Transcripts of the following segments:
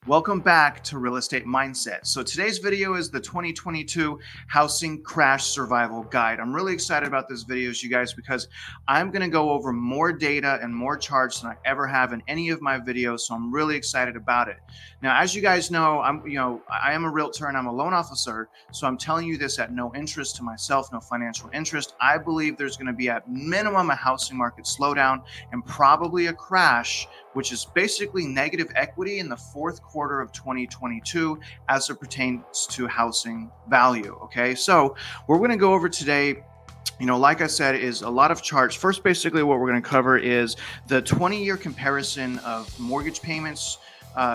Welcome back to Real Estate Mindset. So today's video is the 2022 Housing Crash Survival Guide. I'm really excited about this video, you guys, because I'm going to go over more data and more charts than I ever have in any of my videos. So I'm really excited about it. Now, as you guys know, I am a realtor and I'm a loan officer. So I'm telling you this at no interest to myself, no financial interest. I believe there's going to be at minimum a housing market slowdown and probably a crash, which is basically negative equity in the fourth quarter of 2022 as it pertains to housing value. Okay, so we're going to go over today, like I said, is a lot of charts. First, basically what we're going to cover is the 20-year comparison of mortgage payments.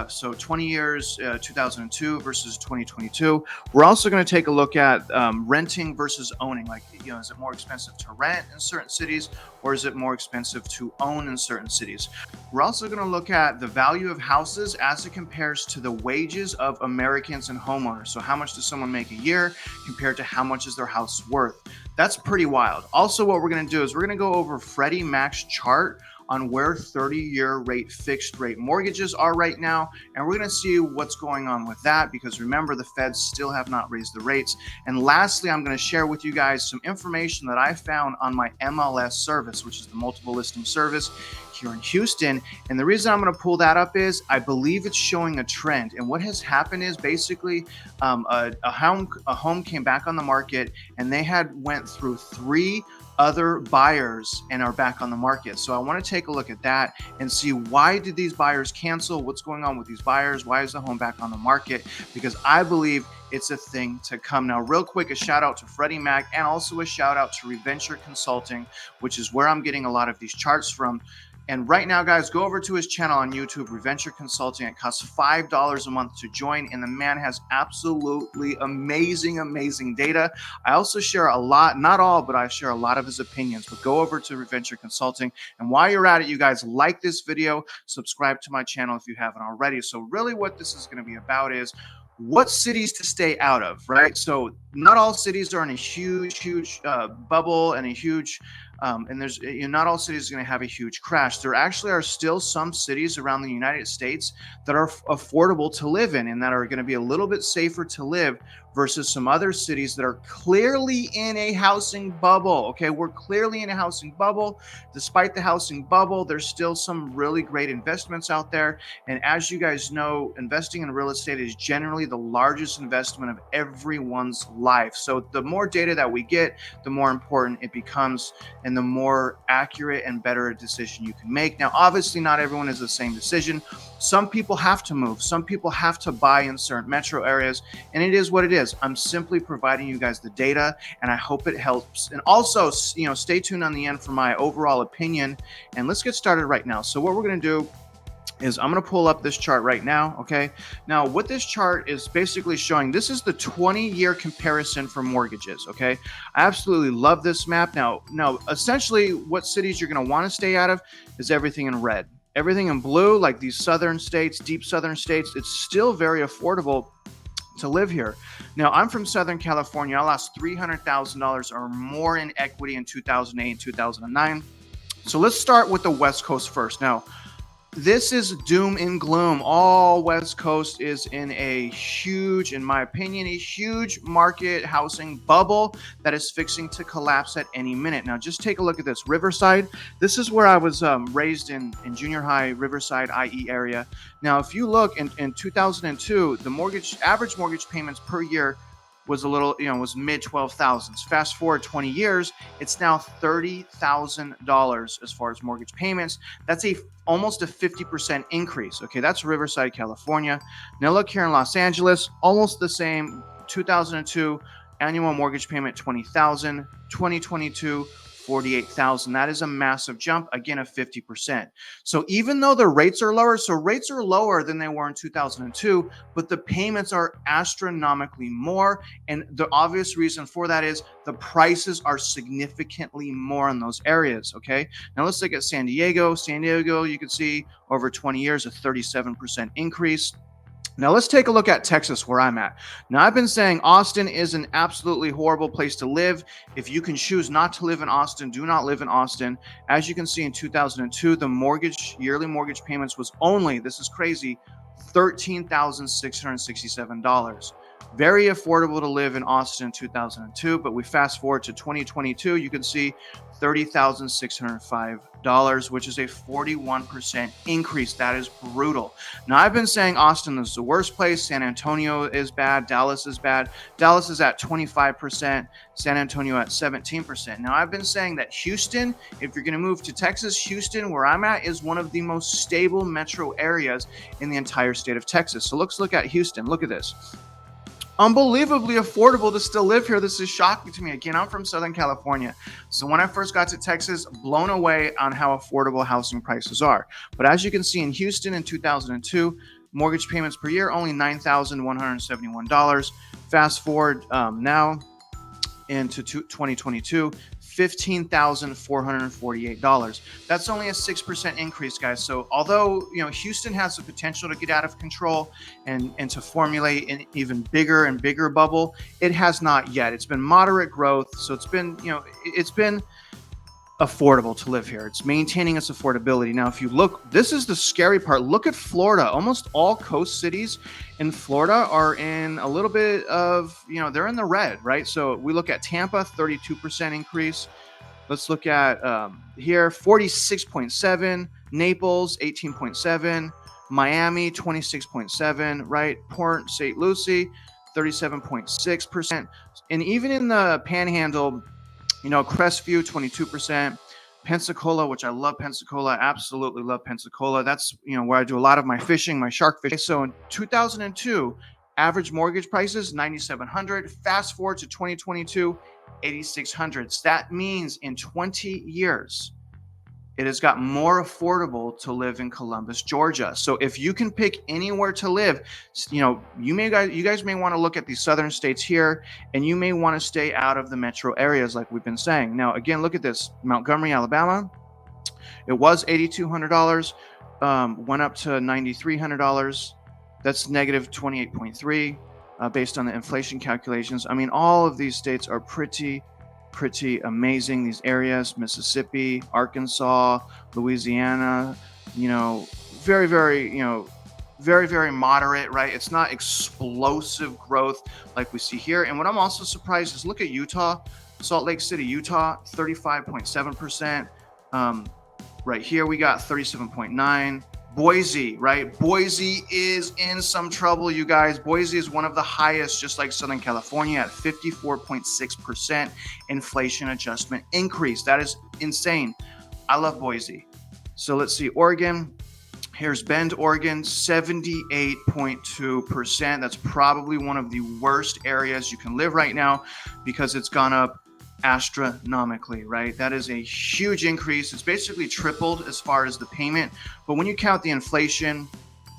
So 20 years, 2002 versus 2022. We're also going to take a look at renting versus owning. Like, is it more expensive to rent in certain cities or is it more expensive to own in certain cities? We're also going to look at the value of houses as it compares to the wages of Americans and homeowners. So how much does someone make a year compared to how much is their house worth? That's pretty wild. Also, what we're going to do is we're going to go over Freddie Mac's chart on where 30-year rate fixed rate mortgages are right now. And we're going to see what's going on with that, because remember, the Feds still have not raised the rates. And lastly, I'm going to share with you guys some information that I found on my MLS service, which is the multiple listing service here in Houston. And the reason I'm going to pull that up is I believe it's showing a trend. And what has happened is basically a home came back on the market and they had went through 3 other buyers and are back on the market. So I want to take a look at that and see, why did these buyers cancel? What's going on with these buyers? Why is the home back on the market? Because I believe it's a thing to come. Now, real quick, a shout out to Freddie Mac and also a shout out to Reventure Consulting, which is where I'm getting a lot of these charts from. And right now, guys, go over to his channel on YouTube, Reventure Consulting. It costs $5 a month to join, and the man has absolutely amazing data. I also share a lot, not all, but I share a lot of his opinions. But go over to Reventure Consulting. And while you're at it, you guys, like this video, subscribe to my channel if you haven't already. So really what this is going to be about is what cities to stay out of, right? So not all cities are in a huge bubble and a huge and there's not all cities are going to have a huge crash. There actually are still some cities around the United States that are affordable to live in and that are going to be a little bit safer to live versus some other cities that are clearly in a housing bubble. Okay, we're clearly in a housing bubble. Despite the housing bubble, there's still some really great investments out there. And as you guys know, investing in real estate is generally the largest investment of everyone's life. So the more data that we get, the more important it becomes, and the more accurate and better a decision you can make. Now, obviously, not everyone is the same decision. Some people have to move. Some people have to buy in certain metro areas, and it is what it is. I'm simply providing you guys the data, and I hope it helps. And also, stay tuned on the end for my overall opinion, and let's get started right now. So what we're going to do is I'm going to pull up this chart right now. Okay. Now, what this chart is basically showing, this is the 20-year comparison for mortgages. Okay. I absolutely love this map. Now, essentially what cities you're going to want to stay out of is everything in red. Everything in blue, like these southern states, deep southern states, it's still very affordable to live here. Now, I'm from Southern California. I lost $300,000 or more in equity in 2008 and 2009. So let's start with the West Coast first. Now, this is doom and gloom. All West Coast is in a huge, in my opinion, a huge market housing bubble that is fixing to collapse at any minute. Now, just take a look at this. Riverside. This is where I was raised in junior high, Riverside, IE area. Now, if you look in 2002, the average mortgage payments per year was was mid 12,000s. Fast forward 20 years, it's now $30,000 as far as mortgage payments. That's almost a 50% increase. Okay, that's Riverside, California. Now look here in Los Angeles, almost the same. 2002 annual mortgage payment 20,000. 2022 48,000. That is a massive jump, again, of 50%. So even though the rates are lower, so rates are lower than they were in 2002, but the payments are astronomically more. And the obvious reason for that is the prices are significantly more in those areas. Okay. Now let's look at San Diego. San Diego, you can see over 20 years, a 37% increase. Now let's take a look at Texas, where I'm at. Now, I've been saying Austin is an absolutely horrible place to live. If you can choose not to live in Austin, do not live in Austin. As you can see, in 2002, the yearly mortgage payments was only, this is crazy, $13,667. Very affordable to live in Austin in 2002, but we fast forward to 2022, you can see $30,605, which is a 41% increase. That is brutal. Now, I've been saying Austin is the worst place. San Antonio is bad. Dallas is bad. Dallas is at 25%. San Antonio at 17%. Now, I've been saying that Houston, if you're going to move to Texas, Houston, where I'm at, is one of the most stable metro areas in the entire state of Texas. So let's look at Houston. Look at this. Unbelievably affordable to still live here. This is shocking to me. Again, I'm from Southern California. So when I first got to Texas, blown away on how affordable housing prices are. But as you can see in Houston in 2002, mortgage payments per year, only $9,171. Fast forward now into 2022, $15,448. That's only a 6% increase, guys. So although, Houston has the potential to get out of control and to formulate an even bigger and bigger bubble, it has not yet. It's been moderate growth. So it's been affordable to live here. It's maintaining its affordability. Now, if you look, this is the scary part. Look at Florida. Almost all coast cities in Florida are in a little bit of, they're in the red, right? So we look at Tampa, 32% increase. Let's look at here, 46.7, Naples, 18.7, Miami, 26.7, right? Port St. Lucie, 37.6%. And even in the Panhandle, Crestview, 22%, Pensacola, which I love Pensacola, absolutely love Pensacola. That's, where I do a lot of my fishing, my shark fishing. So in 2002, average mortgage prices, $9,700. Fast forward to 2022, $8,600. That means in 20 years, it has got more affordable to live in Columbus, Georgia. So if you can pick anywhere to live, you guys may want to look at the southern states here, and you may want to stay out of the metro areas like we've been saying. Now, again, look at this. Montgomery, Alabama, it was $8,200, went up to $9,300. That's negative 28.3 based on the inflation calculations. I mean, all of these states are pretty amazing. These areas, Mississippi, Arkansas, Louisiana, very, very moderate, right? It's not explosive growth like we see here. And what I'm also surprised is look at Utah, Salt Lake City, Utah, 35.7%. Right here, we got 37.9. Boise, right? Boise is in some trouble, you guys. Boise is one of the highest, just like Southern California, at 54.6% inflation adjustment increase. That is insane. I love Boise. So let's see, Oregon. Here's Bend, Oregon, 78.2%. That's probably one of the worst areas you can live right now because it's gone up astronomically, right? That is a huge increase. It's basically tripled as far as the payment, but when you count the inflation,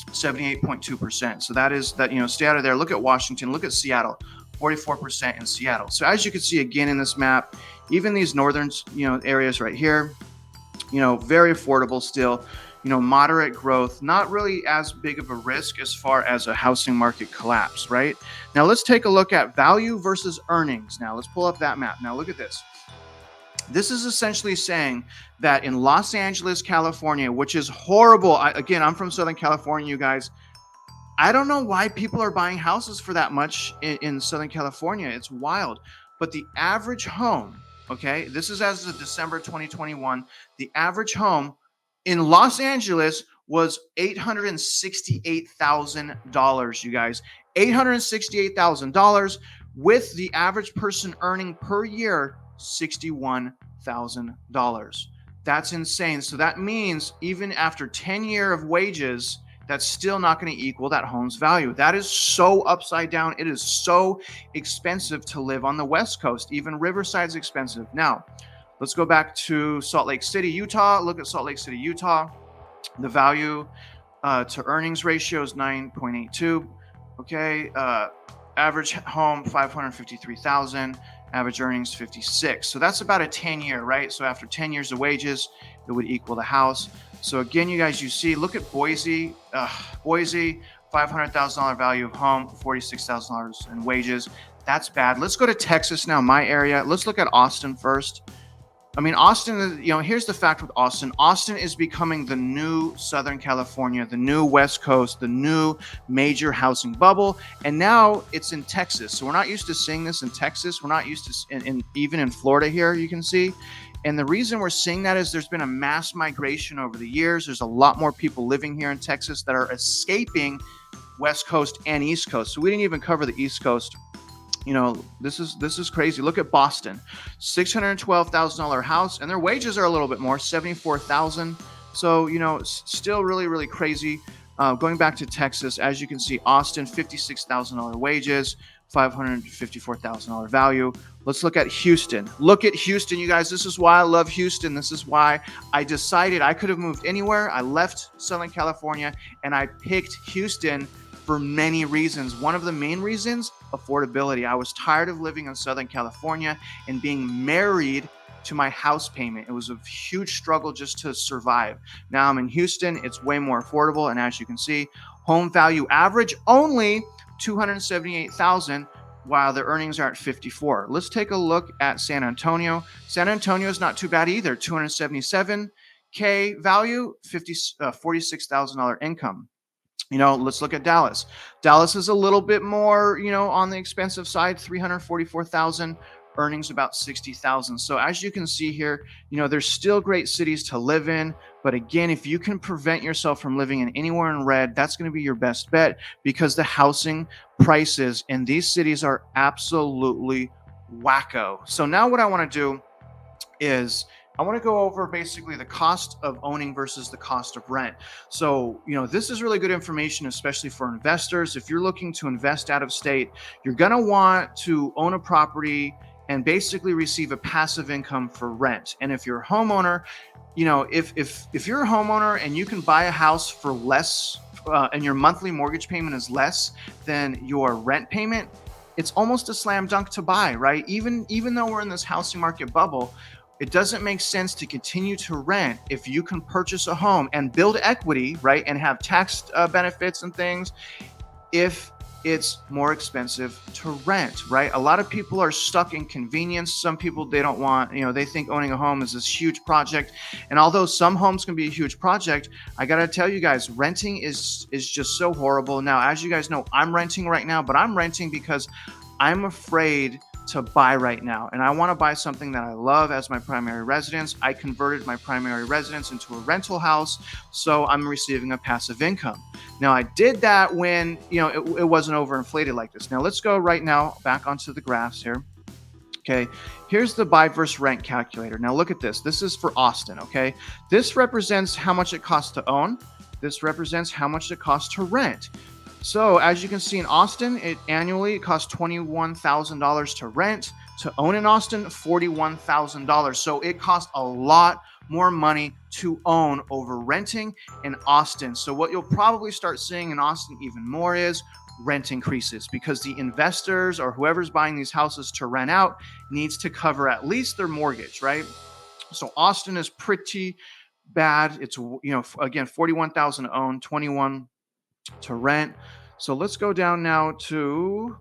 78.2%. So that is that, stay out of there. Look at Washington, look at Seattle, 44% in Seattle. So as you can see again in this map, even these northern, areas right here, very affordable still. Moderate growth, not really as big of a risk as far as a housing market collapse, right? Now let's take a look at value versus earnings. Now let's pull up that map. Now look at this. This is essentially saying that in Los Angeles, California, which is horrible. I'm from Southern California, you guys. I don't know why people are buying houses for that much in Southern California. It's wild. But the average home, okay, this is as of December 2021, the average home in Los Angeles was $868,000, you guys. $868,000 with the average person earning per year $61,000. That's insane. So that means even after 10 years of wages, that's still not going to equal that home's value. That is so upside down. It is so expensive to live on the West Coast. Even Riverside's expensive. Now, let's go back to Salt Lake City, Utah. Look at Salt Lake City, Utah. The value to earnings ratio is 9.82. Okay. Average home, $553,000. Average earnings, 56. So that's about a 10-year, right? So after 10 years of wages, it would equal the house. So again, you guys, you see, look at Boise. Boise, $500,000 value of home, $46,000 in wages. That's bad. Let's go to Texas now, my area. Let's look at Austin first. I mean, Austin is, here's the fact with Austin. Austin is becoming the new Southern California, the new West Coast, the new major housing bubble. And now it's in Texas. So we're not used to seeing this in Texas. We're not used to, even in Florida here, you can see. And the reason we're seeing that is there's been a mass migration over the years. There's a lot more people living here in Texas that are escaping West Coast and East Coast. So we didn't even cover the East Coast. This is crazy. Look at Boston, $612,000 house, and their wages are a little bit more, $74,000. So still really, really crazy. Going back to Texas, as you can see, Austin, $56,000 wages, $554,000 value. Let's look at Houston. Look at Houston, you guys. This is why I love Houston. This is why I decided I could have moved anywhere. I left Southern California and I picked Houston for many reasons. One of the main reasons, affordability. I was tired of living in Southern California and being married to my house payment. It was a huge struggle just to survive. Now I'm in Houston. It's way more affordable. And as you can see, home value average only $278,000, while the earnings are at 54. Let's take a look at San Antonio. San Antonio is not too bad either. $277K value, $46,000 income. Let's look at Dallas. Dallas is a little bit more, on the expensive side, $344,000, earnings about $60,000. So as you can see here, there's still great cities to live in. But again, if you can prevent yourself from living in anywhere in red, that's going to be your best bet, because the housing prices in these cities are absolutely wacko. So now what I want to do is I want to go over basically the cost of owning versus the cost of rent. So, this is really good information, especially for investors. If you're looking to invest out of state, you're going to want to own a property and basically receive a passive income for rent. And if you're a homeowner, if you're a homeowner and you can buy a house for less and your monthly mortgage payment is less than your rent payment, it's almost a slam dunk to buy, right? Even though we're in this housing market bubble, it doesn't make sense to continue to rent if you can purchase a home and build equity, right? And have tax benefits and things if it's more expensive to rent, right? A lot of people are stuck in convenience. Some people, they don't want, they think owning a home is this huge project. And although some homes can be a huge project, I got to tell you guys, renting is just so horrible. Now, as you guys know, I'm renting right now, but I'm renting because I'm afraid to buy right now. And I want to buy something that I love as my primary residence. I converted my primary residence into a rental house, so I'm receiving a passive income. Now, I did that when, it wasn't overinflated like this. Now, let's go right now back onto the graphs here. Okay, here's the buy versus rent calculator. Now, look at this. This is for Austin, okay? This represents how much it costs to own. This represents how much it costs to rent. So as you can see in Austin, it costs $21,000 to rent. To own in Austin, $41,000. So it costs a lot more money to own over renting in Austin. So what you'll probably start seeing in Austin even more is rent increases, because the investors or whoever's buying these houses to rent out needs to cover at least their mortgage, right? So Austin is pretty bad. It's, again, $41,000 to own, $21,000 to rent. So let's go down now to,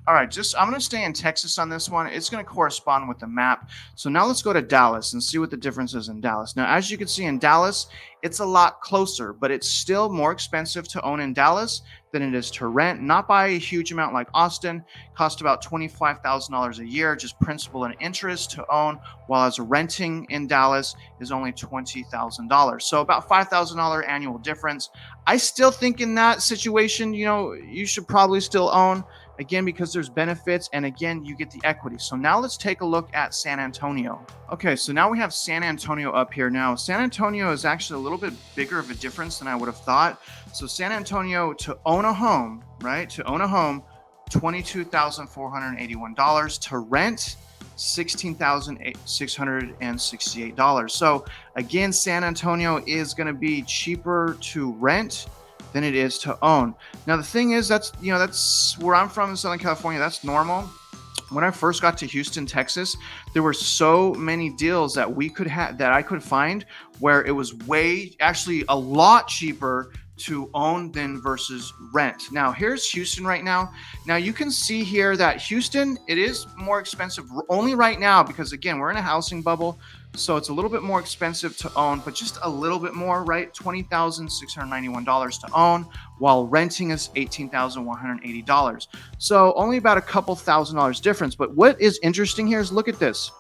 all right, I'm going to stay in Texas on this one. It's going to correspond with the map. So now let's go to Dallas and see what the difference is in Dallas. Now, as you can see in Dallas, it's a lot closer, but it's still more expensive to own in Dallas than it is to rent. Not by a huge amount like Austin. Cost about $25,000 a year, just principal and interest to own, while as renting in Dallas is only $20,000. So about $5,000 annual difference. I still think in that situation, you should probably still own, again, because there's benefits, and again, you get the equity. So now let's take a look at San Antonio. Okay, so now we have San Antonio up here. Now, San Antonio is actually a little bit bigger of a difference than I would have thought. So San Antonio, to own a home, right? To own a home, $22,481. To rent, $16,668. So again, San Antonio is going to be cheaper to rent than it is to own. Now, the thing is, that's where I'm from in Southern California. That's normal. When I first got to Houston, Texas, there were so many deals that I could find where it was actually a lot cheaper to own than versus rent. Now, here's Houston right now. Now, you can see here that Houston, it is more expensive only right now because, again, we're in a housing bubble. So it's a little bit more expensive to own, but just a little bit more, right? $20,691 to own, while renting is $18,180. So only about a couple $1,000 difference. But what is interesting here is look at this.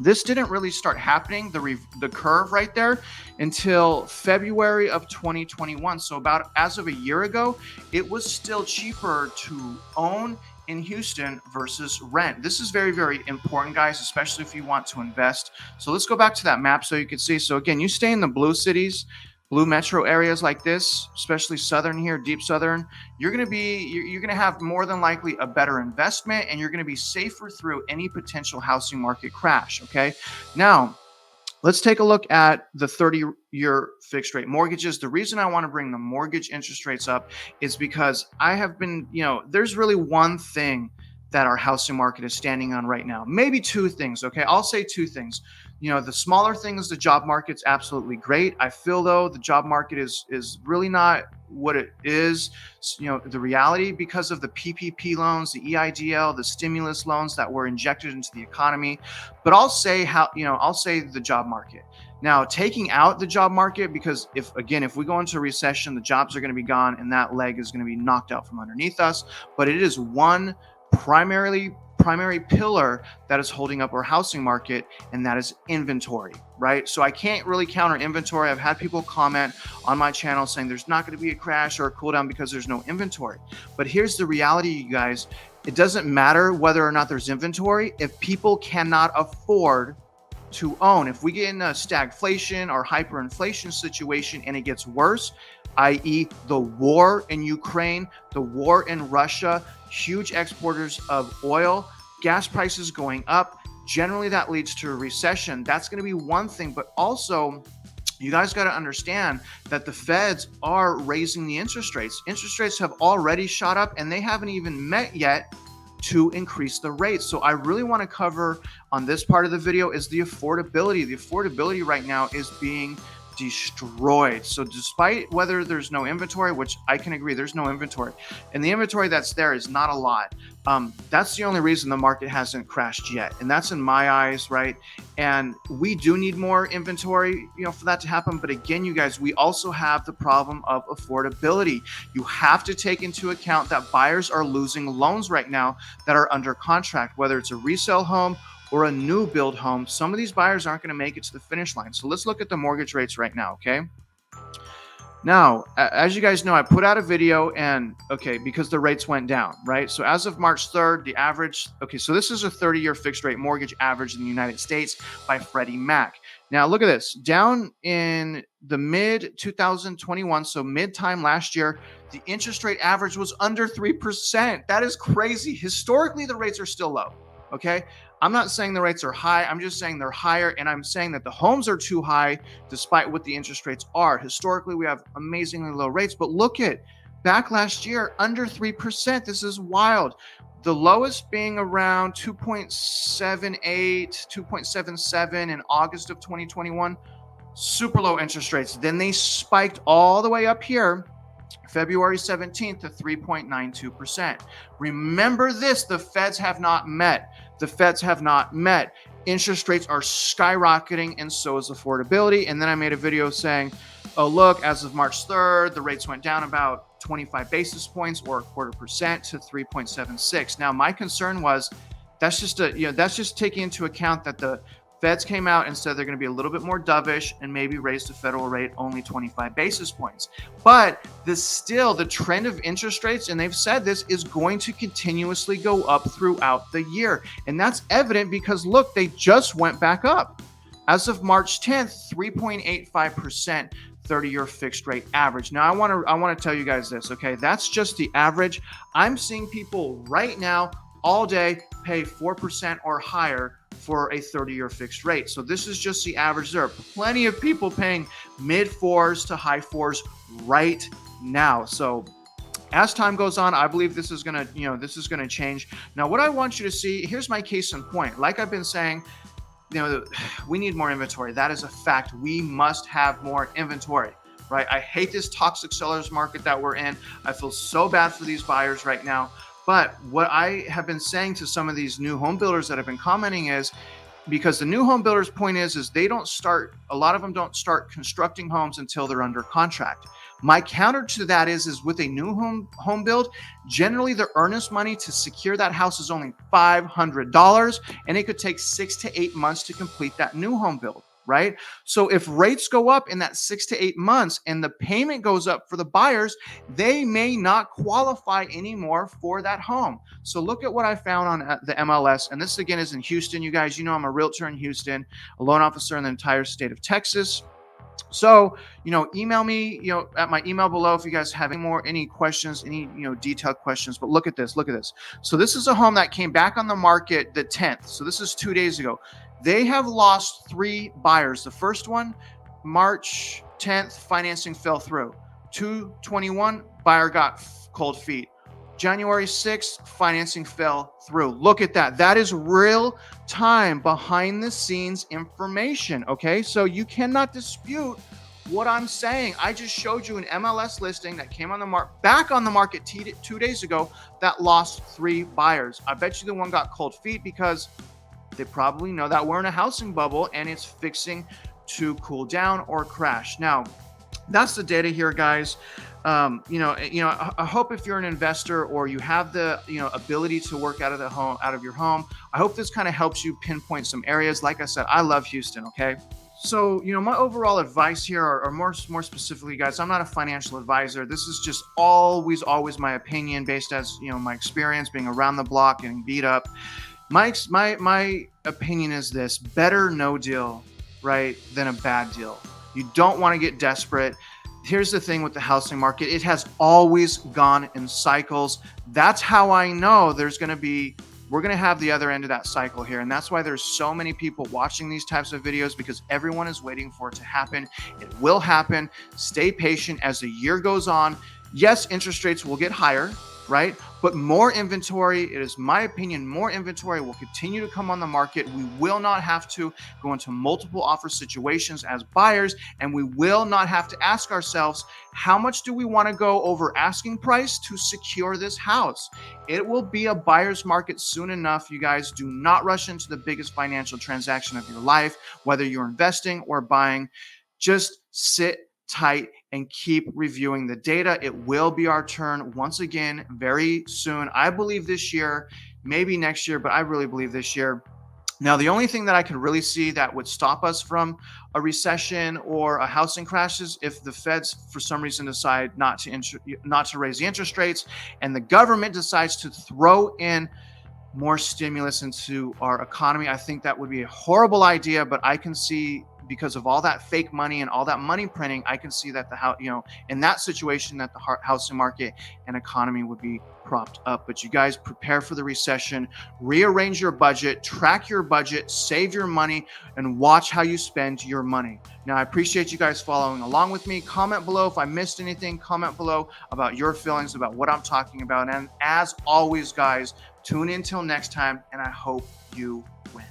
This didn't really start happening, the curve right there, until February of 2021. So about as of a year ago, it was still cheaper to own in Houston versus rent. This is very, very important, guys, especially if you want to invest. So let's go back to that map so you can see. So again, you stay in the blue cities, blue metro areas like this, especially southern here, deep southern, you're going to have more than likely a better investment, and you're going to be safer through any potential housing market crash. Okay. Now, let's take a look at the 30-year fixed rate mortgages. The reason I want to bring the mortgage interest rates up is because I have been, there's really one thing that our housing market is standing on right now. Maybe two things. Okay. I'll say two things. The smaller thing is the job market's absolutely great. I feel though the job market is really not what it is, the reality, because of the PPP loans, the EIDL, the stimulus loans that were injected into the economy. But I'll say I'll say the job market. Now, taking out the job market, because if we go into a recession, the jobs are going to be gone and that leg is going to be knocked out from underneath us. But it is one primary pillar that is holding up our housing market, and that is inventory, right? So I can't really counter inventory. I've had people comment on my channel saying there's not going to be a crash or a cool down because there's no inventory. But here's the reality, you guys. It doesn't matter whether or not there's inventory if people cannot afford to own. If we get in a stagflation or hyperinflation situation and it gets worse, i.e. the war in Ukraine, the war in Russia, huge exporters of oil, gas prices going up, generally that leads to a recession. That's going to be one thing. But also, you guys got to understand that the feds are raising the interest rates. Interest rates have already shot up and they haven't even met yet to increase the rates. So I really want to cover on this part of the video is the affordability. The affordability right now is being destroyed. So despite whether there's no inventory, which I can agree there's no inventory, and the inventory that's there is not a lot, that's the only reason the market hasn't crashed yet. And that's in my eyes, right? And we do need more inventory, for that to happen. But again, you guys, we also have the problem of affordability. You have to take into account that buyers are losing loans right now that are under contract, whether it's a resale home or a new build home. Some of these buyers aren't going to make it to the finish line. So let's look at the mortgage rates right now, okay? Now, as you guys know, I put out a video because the rates went down, right? So as of March 3rd, the average, so this is a 30-year fixed rate mortgage average in the United States by Freddie Mac. Now, look at this. Down in the mid 2021, so mid time last year, the interest rate average was under 3%. That is crazy. Historically, the rates are still low, okay? I'm not saying the rates are high. I'm just saying they're higher. And I'm saying that the homes are too high despite what the interest rates are. Historically, we have amazingly low rates. But look at back last year, under 3%. This is wild. The lowest being around 2.78, 2.77 in August of 2021. Super low interest rates. Then they spiked all the way up here, February 17th to 3.92%. Remember this, the feds have not met. The feds have not met. Interest rates are skyrocketing, and so is affordability. And then I made a video saying, oh, look, as of March 3rd, the rates went down about 25 basis points or 0.25% to 3.76. Now, my concern was that's just taking into account that the Feds came out and said they're going to be a little bit more dovish and maybe raise the federal rate only 25 basis points. But the trend of interest rates, and they've said this, is going to continuously go up throughout the year. And that's evident because, look, they just went back up. As of March 10th, 3.85%. 30-year fixed rate average. Now, I want to tell you guys this, okay? That's just the average. I'm seeing people right now all day pay 4% or higher for a 30-year fixed rate. So this is just the average. There are plenty of people paying mid fours to high fours right now. So as time goes on, I believe this is going to change. Now, what I want you to see, here's my case in point. Like I've been saying, we need more inventory. That is a fact. We must have more inventory, right? I hate this toxic sellers market that we're in. I feel so bad for these buyers right now. But what I have been saying to some of these new home builders that have been commenting is, because the new home builders' point is they don't start, a lot of them don't start constructing homes until they're under contract. My counter to that is with a new home build, generally the earnest money to secure that house is only $500, and it could take 6 to 8 months to complete that new home build, right? So if rates go up in that 6 to 8 months and the payment goes up for the buyers, they may not qualify anymore for that home. So look at what I found on the MLS. And this again is in Houston. You guys, you know, I'm a realtor in Houston, a loan officer in the entire state of Texas. So, email me, at my email below if you guys have any questions, any, detailed questions. But look at this. So this is a home that came back on the market the 10th. So this is 2 days ago. They have lost 3 buyers. The first one, March 10th, financing fell through. 2/21, buyer got cold feet. January 6th, financing fell through. Look at that. That is real time behind the scenes information. Okay. So you cannot dispute what I'm saying. I just showed you an MLS listing that came on the back on the market 2 days ago that lost 3 buyers. I bet you the one got cold feet because they probably know that we're in a housing bubble and it's fixing to cool down or crash. Now, that's the data here, guys. I hope if you're an investor or you have the ability to work out of your home, I hope this kind of helps you pinpoint some areas. Like I said, I love Houston. Okay. So, my overall advice here, or more specifically, guys, I'm not a financial advisor. This is just always my opinion based as, my experience being around the block, getting beat up. My opinion is this: better no deal, right, than a bad deal. You don't want to get desperate. Here's the thing with the housing market. It has always gone in cycles. That's how I know we're going to have the other end of that cycle here. And that's why there's so many people watching these types of videos, because everyone is waiting for it to happen. It will happen. Stay patient as the year goes on. Yes, interest rates will get higher, right? But more inventory, it is my opinion, more inventory will continue to come on the market. We will not have to go into multiple offer situations as buyers, and we will not have to ask ourselves, how much do we want to go over asking price to secure this house? It will be a buyer's market soon enough. You guys, do not rush into the biggest financial transaction of your life, whether you're investing or buying. Just sit tight and keep reviewing the data. It will be our turn once again very soon. I believe this year, maybe next year, but I really believe this year. Now, the only thing that I could really see that would stop us from a recession or a housing crash is if the Feds, for some reason, decide not to raise the interest rates, and the government decides to throw in more stimulus into our economy. I think that would be a horrible idea, but I can see, because of all that fake money and all that money printing, I can see that in that situation, that the housing market and economy would be propped up. But you guys, prepare for the recession, rearrange your budget, track your budget, save your money, and watch how you spend your money. Now, I appreciate you guys following along with me. Comment below if I missed anything. Comment below about your feelings about what I'm talking about. And as always, guys, tune in till next time, and I hope you win.